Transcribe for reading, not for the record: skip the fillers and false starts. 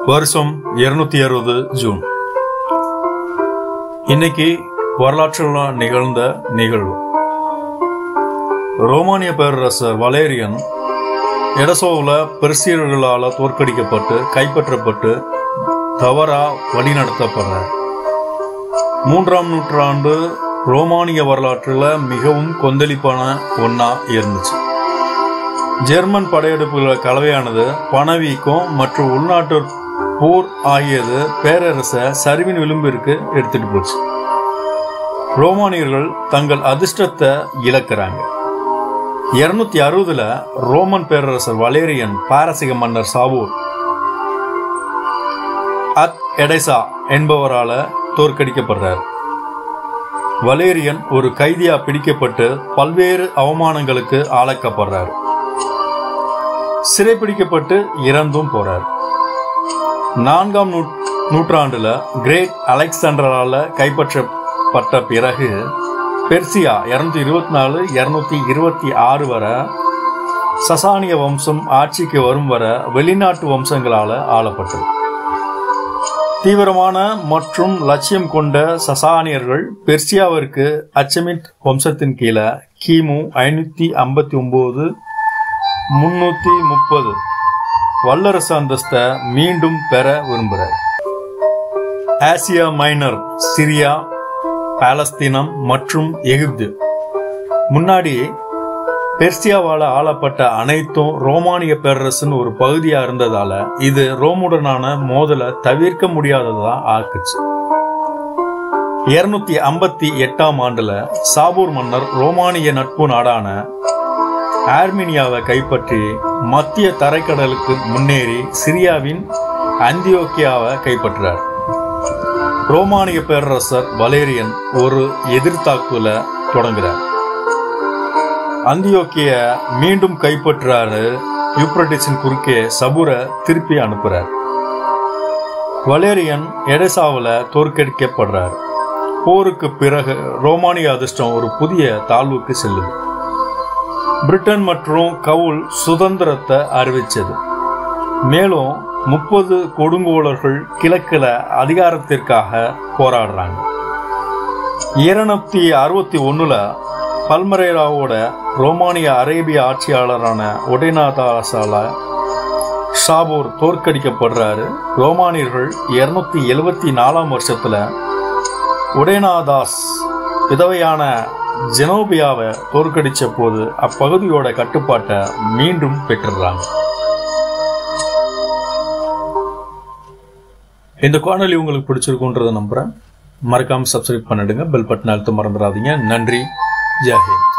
வருஷம் 260 ஜூன். இன்னைக்கு வரலாற்றில் நிகழ்ந்த நிகழ்வு. ரோமானிய பேரரசர் வலேரியன் எடசோவில் பெர்சியர்களால் தோற்கடிக்கப்பட்டு கைப்பற்றப்பட்டு தவறா வழிநடத்தப்படுறார். 3ஆம் நூற்றாண்டு ரோமானிய வரலாற்றில் மிகவும் கொந்தளிப்பான ஒன்னா இருந்துச்சு. ஜெர்மன் படையெடுப்புகள கலவையானது பணவீக்கம் மற்றும் உள்நாட்டு போர் ஆகியது பேரரசை சரிவின் விளிம்பிற்கு எடுத்துட்டு போச்சு. ரோமானியர்கள் தங்கள் அதிர்ஷ்டத்தை இழக்கிறாங்க. 260 ரோமன் பேரரசர் வலேரியன் பாரசீக மன்னர் சாவோர் அத் எடெசா என்பவரால் தோற்கடிக்கப்படுறார். வலேரியன் ஒரு கைதியா பிடிக்கப்பட்டு பல்வேறு அவமானங்களுக்கு ஆளாக்கப்படுறார். சிறைப்பிடிக்கப்பட்டு இறந்தும் போறார். 4ஆம் நூற்றாண்டுல கிரேட் அலெக்சாண்டரால கைப்பற்றப்பட்ட பிறகு பெர்சியா 224-226 வரை சசானிய வம்சம் ஆட்சிக்கு வரும் வரை வெளிநாட்டு வம்சங்களால ஆளப்பட்டது. தீவிரமான மற்றும் லட்சியம் கொண்ட சசானியர்கள் பெர்சியாவிற்கு அச்சமிட் வம்சத்தின் கீழே கிமு 559-330 வல்லரசு அந்தஸ்தை மீண்டும் பெற விரும்புகிறார். ஆசியா மைனர், சிரியா, பாலஸ்தீனம் மற்றும் எகிப்து முன்னாடி பெர்சியாவால் ஆளப்பட்ட அனைத்தும் ரோமானிய பேரரசின் ஒரு பகுதியா இருந்ததால இது ரோமுடனான மோதலை தவிர்க்க முடியாததா ஆக்குச்சு. 258ஆம் ஆண்டுல சாபூர் மன்னர் ரோமானிய நட்பு நாடான ஆர்மீனியாவை கைப்பற்றி மத்திய தரைக்கடலுக்கு முன்னேறி சிரியாவின் அந்தியோக்கியாவை கைப்பற்றார். ரோமானிய பேரரசர் வலேரியன் ஒரு எதிர்த்தாக்குதலை தொடங்குகிறார். அந்தியோக்கிய மீண்டும் கைப்பற்றாரு. யூப்ரட்டிஸின் குறுக்கே சபுரை திருப்பி அனுப்புறார். வலேரியன் எடெசாவில் தோற்கடிக்கப்படுறார். போருக்கு பிறகு ரோமானிய அதிர்ஷ்டம் ஒரு புதிய தாழ்வுக்கு செல்லுது. பிரிட்டன் மற்றும் கவுல் சுதந்திரத்தை அறிவிச்சது. மேலும் 30 கொடுங்கோலர்கள் கிழக்கில் அதிகாரத்திற்காக போராடுறாங்க. 261 பல்மரேராவோட ரோமானிய அரேபிய ஆட்சியாளரான ஒடேனாதாஸால சாபோர் தோற்கடிக்கப்படுறாரு. ரோமானியர்கள் 274ஆம் வருஷத்துல ஒடேனாதாஸ் விதவையான ஜெனோபியாவை தோற்கடிச்ச போது அப்பகுதியோட கட்டுப்பாட்டை மீண்டும் பெற்றுறாங்க. இந்த காணொலி உங்களுக்கு பிடிச்சிருக்குன்றதை நம்புறேன். மறக்காம சப்ஸ்கிரைப் பண்ணிடுங்க. பெல் பட்டன் அழுத்த மறந்துடாதீங்க. நன்றி. ஜெய் ஹிந்த்.